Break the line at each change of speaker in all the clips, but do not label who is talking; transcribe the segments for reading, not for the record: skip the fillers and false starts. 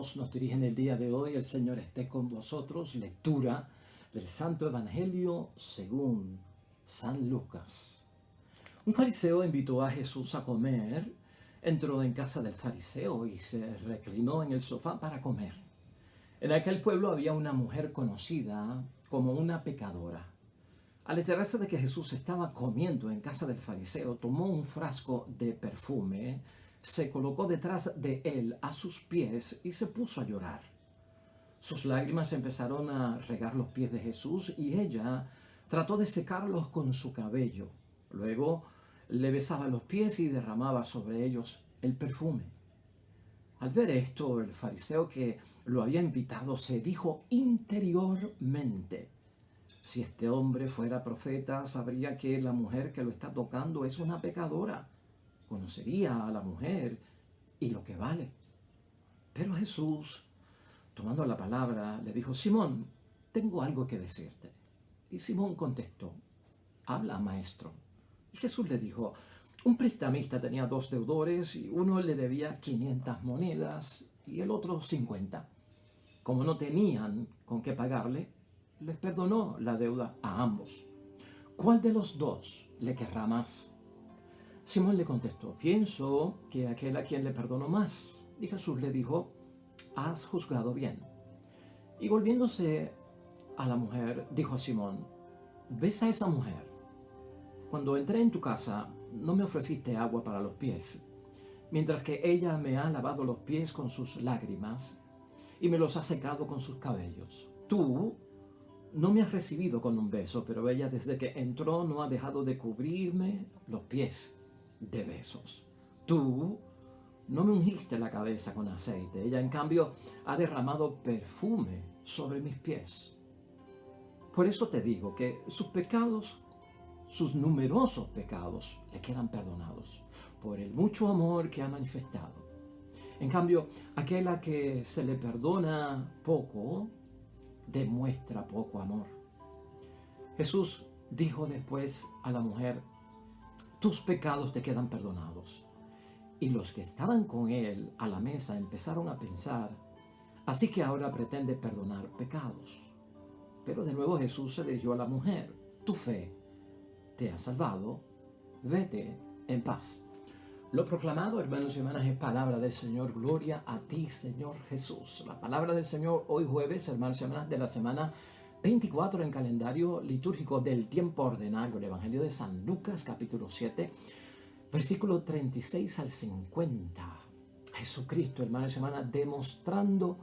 Dios nos dirige en el día de hoy. El Señor esté con vosotros. Lectura del Santo Evangelio según San Lucas. Un fariseo invitó a Jesús a comer. Entró en casa del fariseo y se reclinó en el sofá para comer. En aquel pueblo había una mujer conocida como una pecadora. Al enterarse de que Jesús estaba comiendo en casa del fariseo, tomó un frasco de perfume, se colocó detrás de él a sus pies y se puso a llorar. Sus lágrimas empezaron a regar los pies de Jesús y ella trató de secarlos con su cabello. Luego le besaba los pies y derramaba sobre ellos el perfume. Al ver esto, el fariseo que lo había invitado se dijo interiormente: si este hombre fuera profeta, sabría que la mujer que lo está tocando es una pecadora. Conocería a la mujer y lo que vale. Pero Jesús, tomando la palabra, le dijo: Simón, tengo algo que decirte. Y Simón contestó: habla, maestro. Y Jesús le dijo: un prestamista tenía 2 deudores y uno le debía 500 monedas y el otro 50. Como no tenían con qué pagarle, les perdonó la deuda a ambos. ¿Cuál de los dos le querrá más? Simón le contestó: pienso que aquel a quien le perdonó más. Y Jesús le dijo: has juzgado bien. Y volviéndose a la mujer, dijo a Simón: ¿ves a esa mujer? Cuando entré en tu casa, no me ofreciste agua para los pies, mientras que ella me ha lavado los pies con sus lágrimas y me los ha secado con sus cabellos. Tú no me has recibido con un beso, pero ella desde que entró no ha dejado de cubrirme los pies de besos. Tú no me ungiste la cabeza con aceite, ella en cambio ha derramado perfume sobre mis pies. Por eso te digo que sus pecados, sus numerosos pecados, le quedan perdonados por el mucho amor que ha manifestado. En cambio, aquel a que se le perdona poco, demuestra poco amor. Jesús dijo después a la mujer: tus pecados te quedan perdonados. Y los que estaban con él a la mesa empezaron a pensar: así que ahora pretende perdonar pecados. Pero de nuevo Jesús se dirigió a la mujer: tu fe te ha salvado, vete en paz. Lo proclamado, hermanos y hermanas, es palabra del Señor. Gloria a ti, Señor Jesús. La palabra del Señor hoy jueves, hermanos y hermanas, de la semana 24 en calendario litúrgico del tiempo ordinario, el Evangelio de San Lucas, capítulo 7, versículo 36 al 50. Jesucristo, hermanos y hermanas, demostrando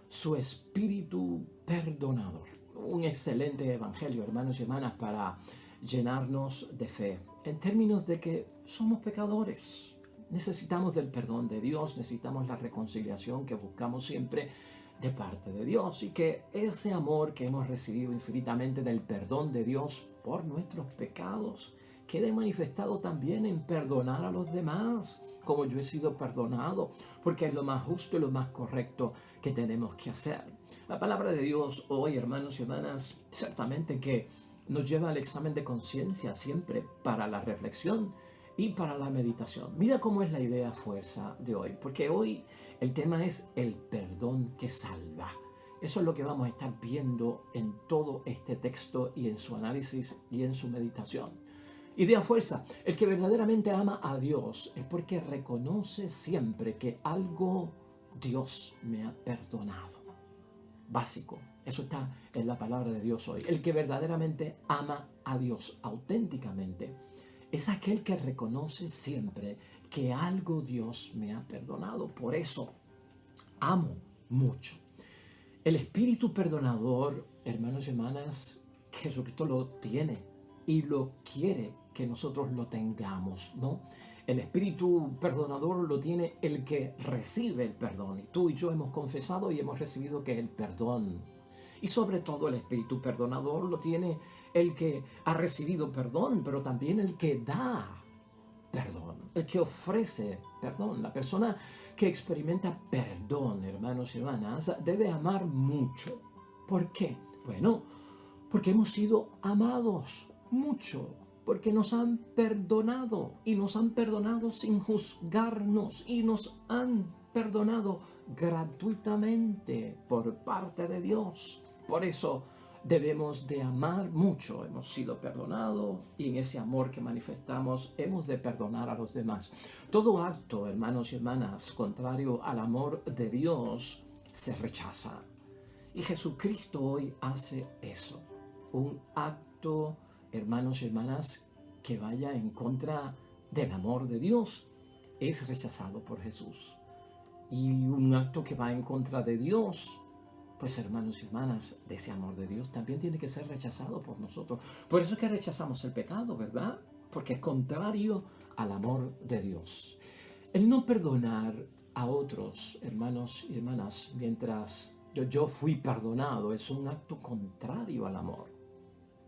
su espíritu perdonador. Un excelente evangelio, hermanos y hermanas, para llenarnos de fe, en términos de que somos pecadores. Necesitamos del perdón de Dios, necesitamos la reconciliación que buscamos siempre de parte de Dios, y que ese amor que hemos recibido infinitamente del perdón de Dios por nuestros pecados quede manifestado también en perdonar a los demás, como yo he sido perdonado, porque es lo más justo y lo más correcto que tenemos que hacer. La palabra de Dios hoy, hermanos y hermanas, ciertamente que nos lleva al examen de conciencia siempre, para la reflexión y para la meditación. Mira cómo es la idea fuerza de hoy, porque hoy el tema es el perdón que salva. Eso es lo que vamos a estar viendo en todo este texto y en su análisis y en su meditación. Idea fuerza: el que verdaderamente ama a Dios es porque reconoce siempre que algo Dios me ha perdonado. Básico, eso está en la palabra de Dios hoy. El que verdaderamente ama a Dios auténticamente es aquel que reconoce siempre que algo Dios me ha perdonado. Por eso amo mucho. El espíritu perdonador, hermanos y hermanas, Jesucristo lo tiene y lo quiere que nosotros lo tengamos, ¿no? El espíritu perdonador lo tiene el que recibe el perdón. Y tú y yo hemos confesado y hemos recibido que el perdón. Y sobre todo el espíritu perdonador lo tiene el que ha recibido perdón, pero también el que da perdón, el que ofrece perdón. La persona que experimenta perdón, hermanos y hermanas, debe amar mucho. ¿Por qué? Bueno, porque hemos sido amados mucho, porque nos han perdonado y nos han perdonado sin juzgarnos y nos han perdonado gratuitamente por parte de Dios. Por eso debemos de amar mucho. Hemos sido perdonados y en ese amor que manifestamos hemos de perdonar a los demás. Todo acto, hermanos y hermanas, contrario al amor de Dios se rechaza. Y Jesucristo hoy hace eso. Un acto, hermanos y hermanas, que vaya en contra del amor de Dios es rechazado por Jesús. Y un acto que va en contra de Dios, pues hermanos y hermanas, de ese amor de Dios también tiene que ser rechazado por nosotros. Por eso es que rechazamos el pecado, ¿verdad? Porque es contrario al amor de Dios. El no perdonar a otros, hermanos y hermanas, mientras yo fui perdonado, es un acto contrario al amor.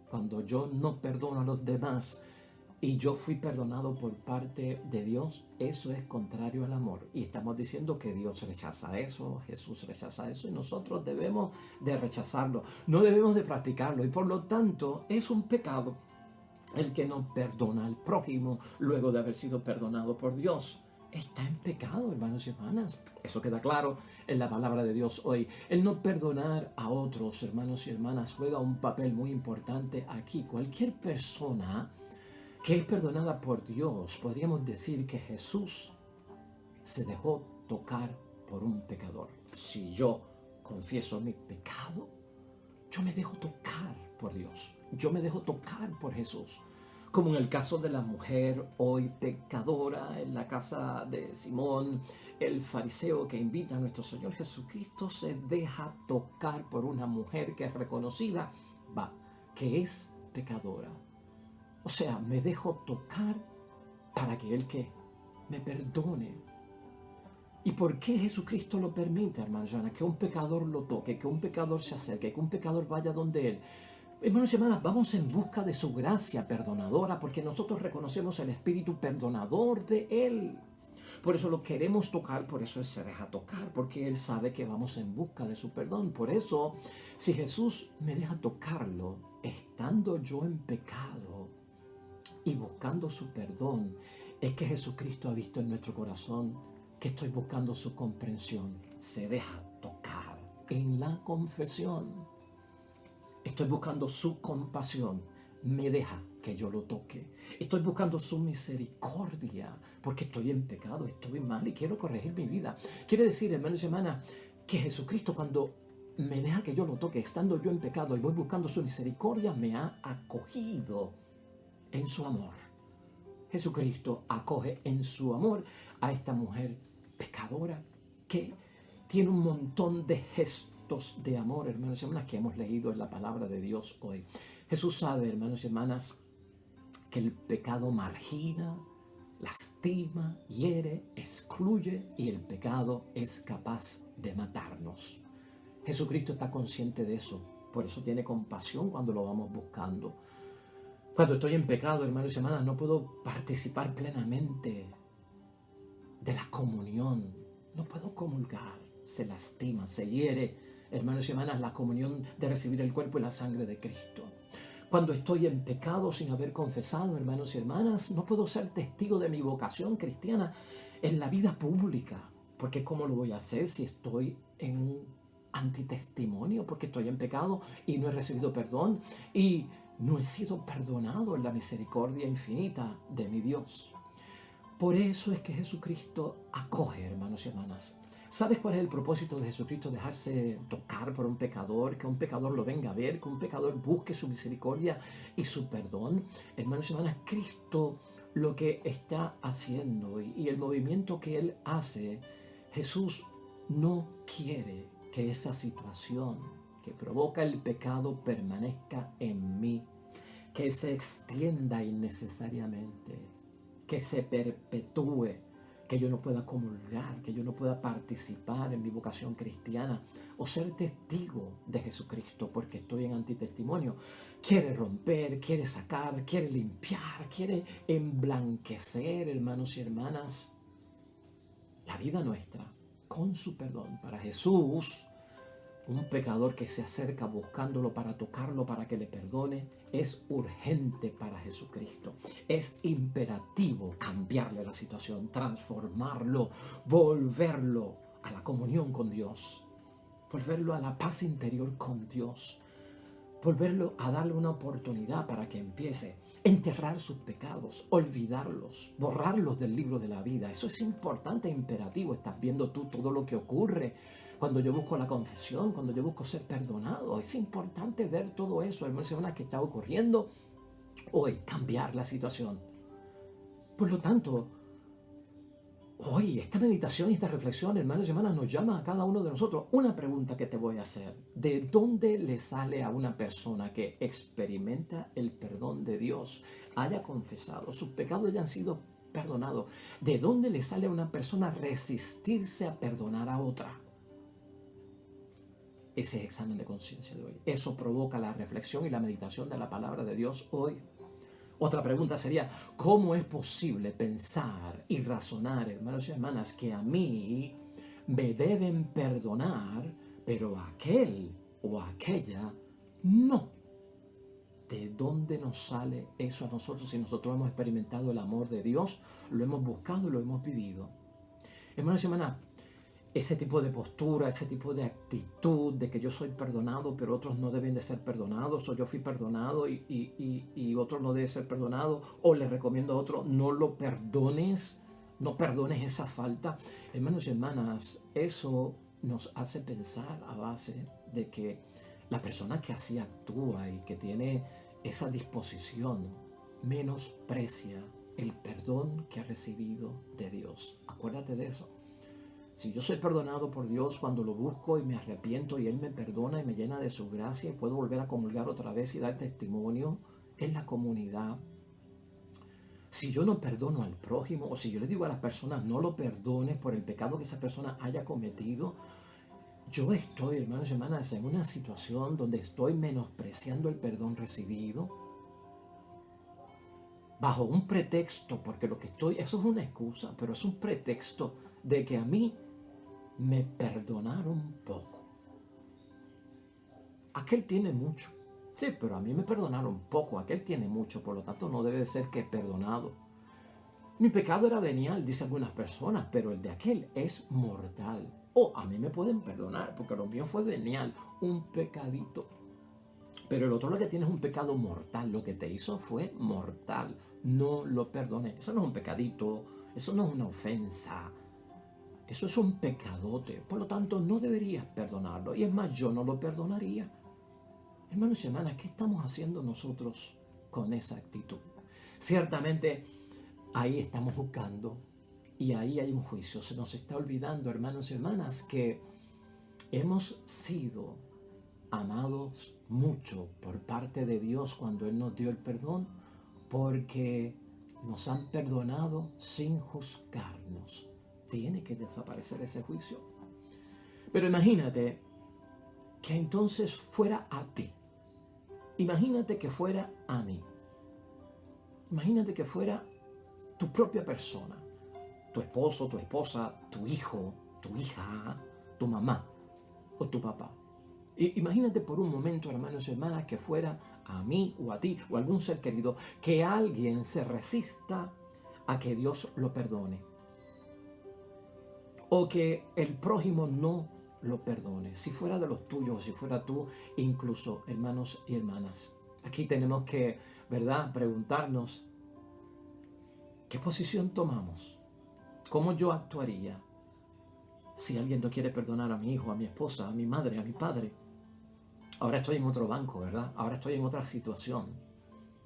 Cuando yo no perdono a los demás y yo fui perdonado por parte de Dios, eso es contrario al amor. Y estamos diciendo que Dios rechaza eso, Jesús rechaza eso, y nosotros debemos de rechazarlo, no debemos de practicarlo. Y por lo tanto es un pecado el que no perdona al prójimo luego de haber sido perdonado por Dios. Está en pecado, hermanos y hermanas. Eso queda claro en la palabra de Dios hoy. El no perdonar a otros, hermanos y hermanas, juega un papel muy importante aquí. Cualquier persona que es perdonada por Dios, podríamos decir que Jesús se dejó tocar por un pecador. Si yo confieso mi pecado, yo me dejo tocar por Dios. Yo me dejo tocar por Jesús. Como en el caso de la mujer hoy pecadora en la casa de Simón, el fariseo que invita a nuestro Señor Jesucristo se deja tocar por una mujer que es reconocida, que es pecadora. O sea, me dejo tocar para que Él que me perdone. ¿Y por qué Jesucristo lo permite, hermanos? Que un pecador lo toque, que un pecador se acerque, que un pecador vaya donde Él. Hermanos y hermanas, vamos en busca de su gracia perdonadora porque nosotros reconocemos el espíritu perdonador de Él. Por eso lo queremos tocar, por eso Él se deja tocar, porque Él sabe que vamos en busca de su perdón. Por eso, si Jesús me deja tocarlo, estando yo en pecado y buscando su perdón, es que Jesucristo ha visto en nuestro corazón que estoy buscando su comprensión. Se deja tocar en la confesión. Estoy buscando su compasión. Me deja que yo lo toque. Estoy buscando su misericordia porque estoy en pecado, estoy mal y quiero corregir mi vida. Quiere decir, hermanos y hermanas, que Jesucristo cuando me deja que yo lo toque, estando yo en pecado y voy buscando su misericordia, me ha acogido en su amor. Jesucristo acoge en su amor a esta mujer pecadora que tiene un montón de gestos de amor, hermanos y hermanas, que hemos leído en la palabra de Dios hoy. Jesús sabe, hermanos y hermanas, que el pecado margina, lastima, hiere, excluye y el pecado es capaz de matarnos. Jesucristo está consciente de eso, por eso tiene compasión cuando lo vamos buscando. Cuando estoy en pecado, hermanos y hermanas, no puedo participar plenamente de la comunión. No puedo comulgar. Se lastima, se hiere, hermanos y hermanas, la comunión de recibir el cuerpo y la sangre de Cristo. Cuando estoy en pecado sin haber confesado, hermanos y hermanas, no puedo ser testigo de mi vocación cristiana en la vida pública. Porque ¿cómo lo voy a hacer si estoy en un antitestimonio? Porque estoy en pecado y no he recibido perdón y no he sido perdonado en la misericordia infinita de mi Dios. Por eso es que Jesucristo acoge, hermanos y hermanas. ¿Sabes cuál es el propósito de Jesucristo? Dejarse tocar por un pecador, que un pecador lo venga a ver, que un pecador busque su misericordia y su perdón. Hermanos y hermanas, Cristo lo que está haciendo y el movimiento que Él hace, Jesús no quiere que esa situación que provoca el pecado permanezca en mí, que se extienda innecesariamente, que se perpetúe, que yo no pueda comulgar, que yo no pueda participar en mi vocación cristiana o ser testigo de Jesucristo porque estoy en antitestimonio. Quiere romper, quiere sacar, quiere limpiar, quiere emblanquecer, hermanos y hermanas, la vida nuestra con su perdón. Para Jesús, un pecador que se acerca buscándolo para tocarlo, para que le perdone, es urgente para Jesucristo. Es imperativo cambiarle la situación, transformarlo, volverlo a la comunión con Dios, volverlo a la paz interior con Dios, volverlo a darle una oportunidad para que empiece a enterrar sus pecados, olvidarlos, borrarlos del libro de la vida. Eso es importante e imperativo. Estás viendo tú todo lo que ocurre cuando yo busco la confesión, cuando yo busco ser perdonado. Es importante ver todo eso, hermanos y hermanas, que está ocurriendo hoy, cambiar la situación. Por lo tanto, hoy esta meditación y esta reflexión, hermanos y hermanas, nos llama a cada uno de nosotros. Una pregunta que te voy a hacer: ¿de dónde le sale a una persona que experimenta el perdón de Dios, haya confesado sus pecados y hayan sido perdonados? ¿De dónde le sale a una persona resistirse a perdonar a otra? Ese examen de conciencia de hoy. Eso provoca la reflexión y la meditación de la palabra de Dios hoy. Otra pregunta sería: ¿cómo es posible pensar y razonar, hermanos y hermanas, que a mí me deben perdonar, pero a aquel o a aquella no? ¿De dónde nos sale eso a nosotros si nosotros hemos experimentado el amor de Dios, lo hemos buscado y lo hemos vivido? Hermanos y hermanas, ese tipo de postura, ese tipo de actitud de que yo soy perdonado, pero otros no deben de ser perdonados, o yo fui perdonado y otros no deben ser perdonados, o le recomiendo a otro: no lo perdones, no perdones esa falta. Hermanos y hermanas, eso nos hace pensar a base de que la persona que así actúa y que tiene esa disposición menosprecia el perdón que ha recibido de Dios. Acuérdate de eso. Si yo soy perdonado por Dios cuando lo busco y me arrepiento y Él me perdona y me llena de su gracia y puedo volver a comulgar otra vez y dar testimonio en la comunidad. Si yo no perdono al prójimo, o si yo le digo a las personas no lo perdones por el pecado que esa persona haya cometido, yo estoy, hermanos y hermanas, en una situación donde estoy menospreciando el perdón recibido bajo un pretexto, porque lo que estoy, eso es una excusa, pero es un pretexto de que a mí me perdonaron poco. Aquel tiene mucho. Sí, pero a mí me perdonaron poco. Aquel tiene mucho, por lo tanto no debe ser que perdonado. Mi pecado era venial, dicen algunas personas, pero el de aquel es mortal. A mí me pueden perdonar porque lo mío fue venial, un pecadito. Pero el otro lo que tiene es un pecado mortal. Lo que te hizo fue mortal. No lo perdoné. Eso no es un pecadito, eso no es una ofensa. Eso es un pecadote, por lo tanto no deberías perdonarlo. Y es más, yo no lo perdonaría. Hermanos y hermanas, ¿qué estamos haciendo nosotros con esa actitud? Ciertamente ahí estamos buscando y ahí hay un juicio. Se nos está olvidando, hermanos y hermanas, que hemos sido amados mucho por parte de Dios cuando Él nos dio el perdón, porque nos han perdonado sin juzgarnos. Tiene que desaparecer ese juicio. Pero imagínate que entonces fuera a ti. Imagínate que fuera a mí. Imagínate que fuera tu propia persona. Tu esposo, tu esposa, tu hijo, tu hija, tu mamá o tu papá. Imagínate por un momento, hermanos y hermanas, que fuera a mí o a ti o a algún ser querido, que alguien se resista a que Dios lo perdone, o que el prójimo no lo perdone, si fuera de los tuyos, si fuera tú, incluso hermanos y hermanas. Aquí tenemos que, ¿verdad?, preguntarnos: ¿qué posición tomamos? ¿Cómo yo actuaría si alguien no quiere perdonar a mi hijo, a mi esposa, a mi madre, a mi padre? Ahora estoy en otro banco, ¿verdad? Ahora estoy en otra situación.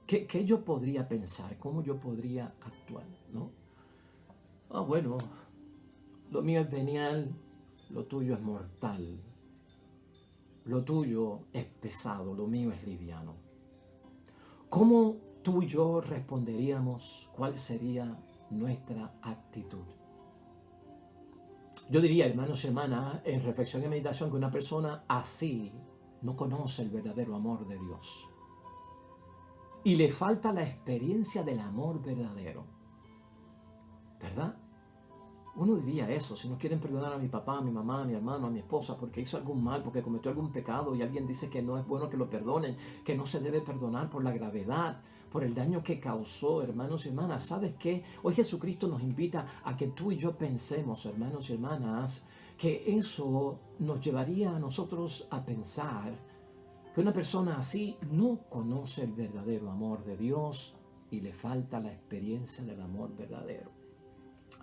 ¿Qué yo podría pensar? ¿Cómo yo podría actuar? ¿No? Bueno, lo mío es venial, lo tuyo es mortal. Lo tuyo es pesado, lo mío es liviano. ¿Cómo tú y yo responderíamos? ¿Cuál sería nuestra actitud? Yo diría, hermanos y hermanas, en reflexión y meditación, que una persona así no conoce el verdadero amor de Dios. Y le falta la experiencia del amor verdadero. ¿Verdad? Uno diría eso: si no quieren perdonar a mi papá, a mi mamá, a mi hermano, a mi esposa porque hizo algún mal, porque cometió algún pecado, y alguien dice que no es bueno que lo perdonen, que no se debe perdonar por la gravedad, por el daño que causó, hermanos y hermanas. ¿Sabes qué? Hoy Jesucristo nos invita a que tú y yo pensemos, hermanos y hermanas, que eso nos llevaría a nosotros a pensar que una persona así no conoce el verdadero amor de Dios y le falta la experiencia del amor verdadero.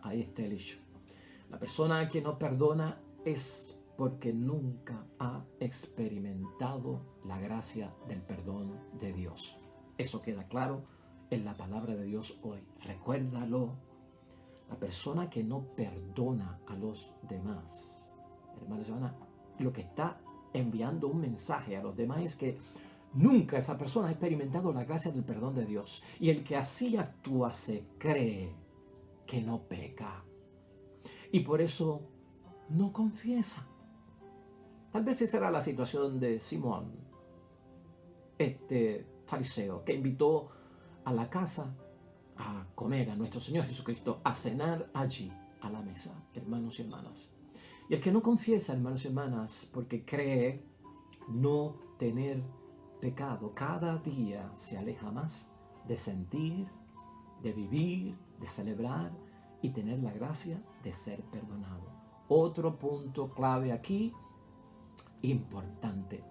Ahí está el hecho. La persona que no perdona es porque nunca ha experimentado la gracia del perdón de Dios. Eso queda claro en la palabra de Dios hoy. Recuérdalo. La persona que no perdona a los demás, hermanos y hermanas, lo que está enviando un mensaje a los demás es que nunca esa persona ha experimentado la gracia del perdón de Dios. Y el que así actúa se cree que no peca. Y por eso no confiesa. Tal vez esa era la situación de Simón, este fariseo que invitó a la casa a comer a nuestro Señor Jesucristo, a cenar allí a la mesa, hermanos y hermanas. Y el que no confiesa, hermanos y hermanas, porque cree no tener pecado, cada día se aleja más de sentir, de vivir, de celebrar y tener la gracia de ser perdonado. Otro punto clave aquí, importante.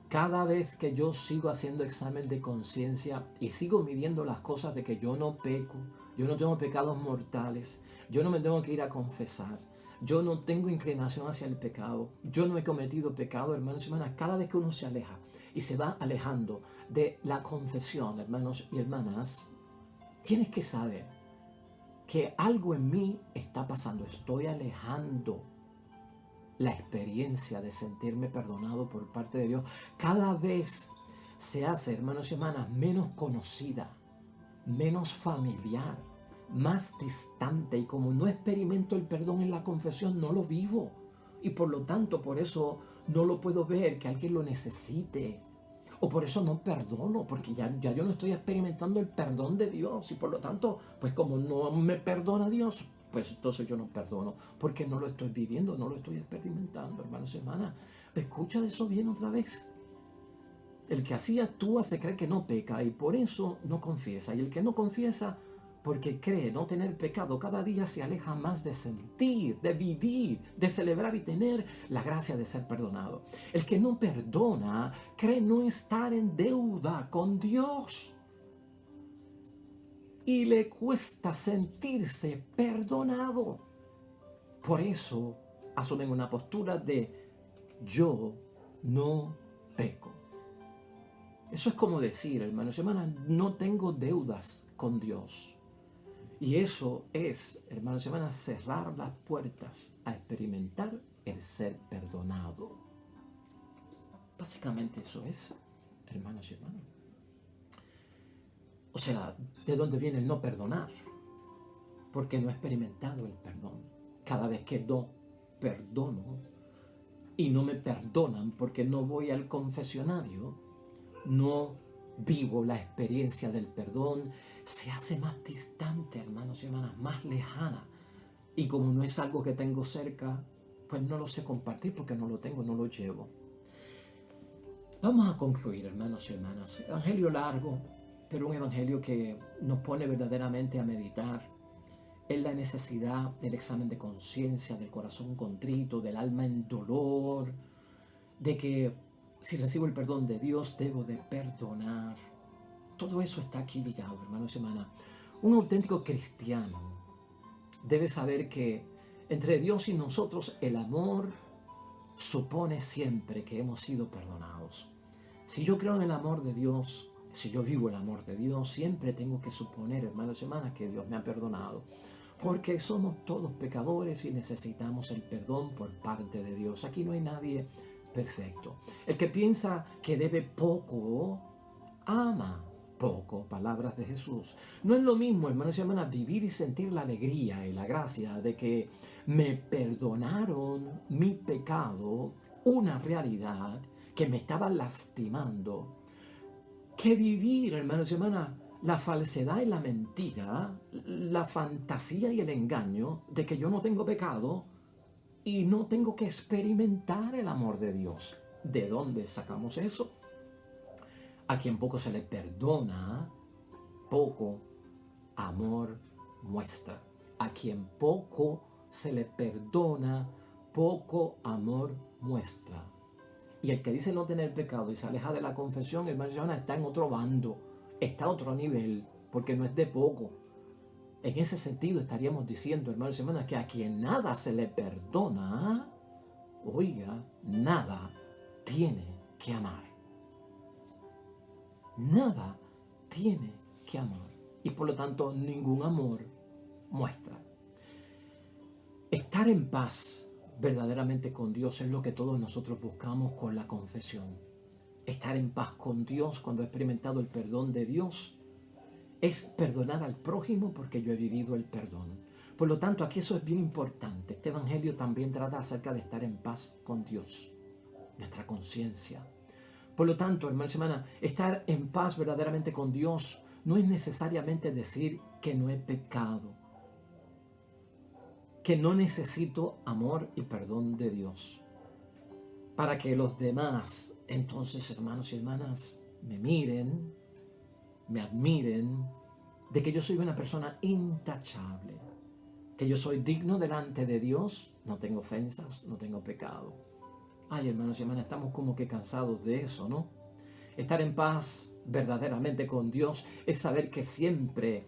Cada vez que yo sigo haciendo examen de conciencia y sigo midiendo las cosas de que yo no peco, yo no tengo pecados mortales, yo no me tengo que ir a confesar, yo no tengo inclinación hacia el pecado, yo no he cometido pecado, hermanos y hermanas, cada vez que uno se aleja y se va alejando de la confesión, hermanos y hermanas, tienes que saber que algo en mí está pasando, estoy alejando la experiencia de sentirme perdonado por parte de Dios. Cada vez se hace, hermanos y hermanas, menos conocida, menos familiar, más distante. Y como no experimento el perdón en la confesión, no lo vivo. Y por lo tanto, por eso no lo puedo ver que alguien lo necesite. O por eso no perdono, porque ya yo no estoy experimentando el perdón de Dios. Y por lo tanto, pues como no me perdona Dios, pues entonces yo no perdono, porque no lo estoy viviendo, no lo estoy experimentando, hermanos y hermanas. Escucha eso bien otra vez. El que así actúa se cree que no peca y por eso no confiesa. Y el que no confiesa, porque cree no tener pecado, cada día se aleja más de sentir, de vivir, de celebrar y tener la gracia de ser perdonado. El que no perdona, cree no estar en deuda con Dios. Y le cuesta sentirse perdonado. Por eso asumen una postura de yo no peco. Eso es como decir, hermanos y hermanas, no tengo deudas con Dios. Y eso es, hermanos y hermanas, cerrar las puertas a experimentar el ser perdonado. Básicamente eso es, hermanos y hermanas. O sea, ¿de dónde viene el no perdonar? Porque no he experimentado el perdón. Cada vez que no perdono y no me perdonan porque no voy al confesionario, no vivo la experiencia del perdón, se hace más distante, hermanos y hermanas, más lejana. Y como no es algo que tengo cerca, pues no lo sé compartir porque no lo tengo, no lo llevo. Vamos a concluir, hermanos y hermanas. Evangelio largo, pero un evangelio que nos pone verdaderamente a meditar en la necesidad del examen de conciencia, del corazón contrito, del alma en dolor, de que si recibo el perdón de Dios, debo de perdonar. Todo eso está aquí ligado, hermanos y hermanas. Un auténtico cristiano debe saber que entre Dios y nosotros el amor supone siempre que hemos sido perdonados. Si yo creo en el amor de Dios, si yo vivo el amor de Dios, siempre tengo que suponer, hermanos y hermanas, que Dios me ha perdonado. Porque somos todos pecadores y necesitamos el perdón por parte de Dios. Aquí no hay nadie perfecto. El que piensa que debe poco, ama poco. Palabras de Jesús. No es lo mismo, hermanos y hermanas, vivir y sentir la alegría y la gracia de que me perdonaron mi pecado, una realidad que me estaba lastimando, que vivir, hermanos y hermanas, la falsedad y la mentira, la fantasía y el engaño de que yo no tengo pecado y no tengo que experimentar el amor de Dios. ¿De dónde sacamos eso? A quien poco se le perdona, poco amor muestra. A quien poco se le perdona, poco amor muestra. Y el que dice no tener pecado y se aleja de la confesión, hermanos y hermanas, está en otro bando, está a otro nivel, porque no es de poco. En ese sentido estaríamos diciendo, hermanos y hermanas, que a quien nada se le perdona, oiga, nada tiene que amar. Nada tiene que amar. Y por lo tanto, ningún amor muestra. Estar en paz verdaderamente con Dios es lo que todos nosotros buscamos con la confesión. Estar en paz con Dios cuando he experimentado el perdón de Dios es perdonar al prójimo porque yo he vivido el perdón. Por lo tanto, aquí eso es bien importante. Este evangelio también trata acerca de estar en paz con Dios, nuestra conciencia. Por lo tanto, hermanos y hermanas, estar en paz verdaderamente con Dios no es necesariamente decir que no he pecado, que no necesito amor y perdón de Dios, para que los demás, entonces, hermanos y hermanas, me miren, me admiren, de que yo soy una persona intachable, que yo soy digno delante de Dios, no tengo ofensas, no tengo pecado. Ay, hermanos y hermanas, estamos como que cansados de eso, ¿no? Estar en paz verdaderamente con Dios es saber que siempre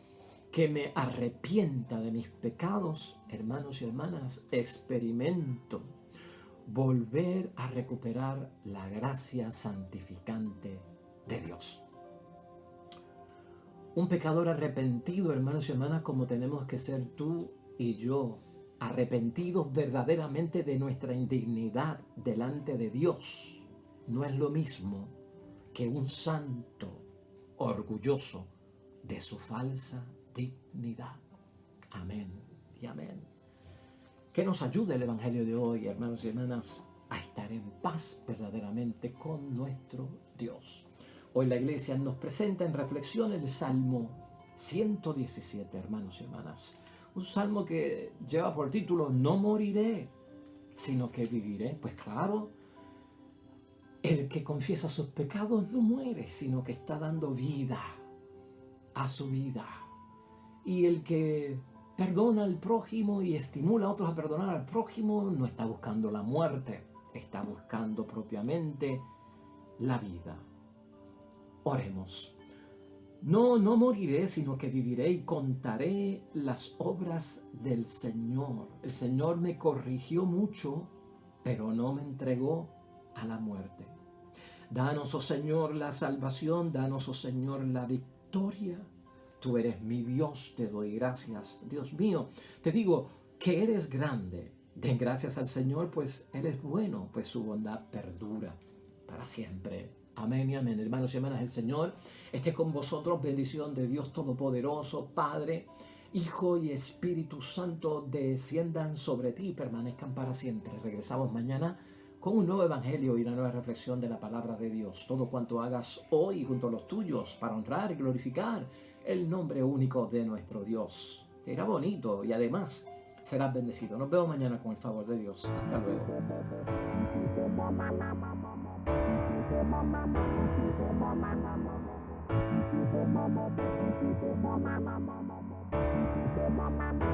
que me arrepienta de mis pecados, hermanos y hermanas, experimento volver a recuperar la gracia santificante de Dios. Un pecador arrepentido, hermanos y hermanas, como tenemos que ser tú y yo, arrepentidos verdaderamente de nuestra indignidad delante de Dios, no es lo mismo que un santo orgulloso de su falsa dignidad. Amén y amén. Que nos ayude el Evangelio de hoy, hermanos y hermanas, a estar en paz verdaderamente con nuestro Dios. Hoy la iglesia nos presenta en reflexión el Salmo 117, hermanos y hermanas. Un salmo que lleva por título No moriré, sino que viviré. Pues claro, el que confiesa sus pecados no muere, sino que está dando vida a su vida. Y el que perdona al prójimo y estimula a otros a perdonar al prójimo no está buscando la muerte, está buscando propiamente la vida. Oremos. No moriré, sino que viviré y contaré las obras del Señor. El Señor me corrigió mucho, pero no me entregó a la muerte. Danos, oh Señor, la salvación, danos, oh Señor, la victoria. Tú eres mi Dios, te doy gracias. Dios mío, te digo que eres grande. Den gracias al Señor, pues Él es bueno, pues su bondad perdura para siempre. Amén y amén. Hermanos y hermanas, el Señor esté con vosotros. Bendición de Dios Todopoderoso, Padre, Hijo y Espíritu Santo, desciendan sobre ti y permanezcan para siempre. Regresamos mañana con un nuevo evangelio y una nueva reflexión de la palabra de Dios. Todo cuanto hagas hoy junto a los tuyos para honrar y glorificar el nombre único de nuestro Dios. Te irá bonito y además serás bendecido. Nos vemos mañana con el favor de Dios. Hasta luego. Mama.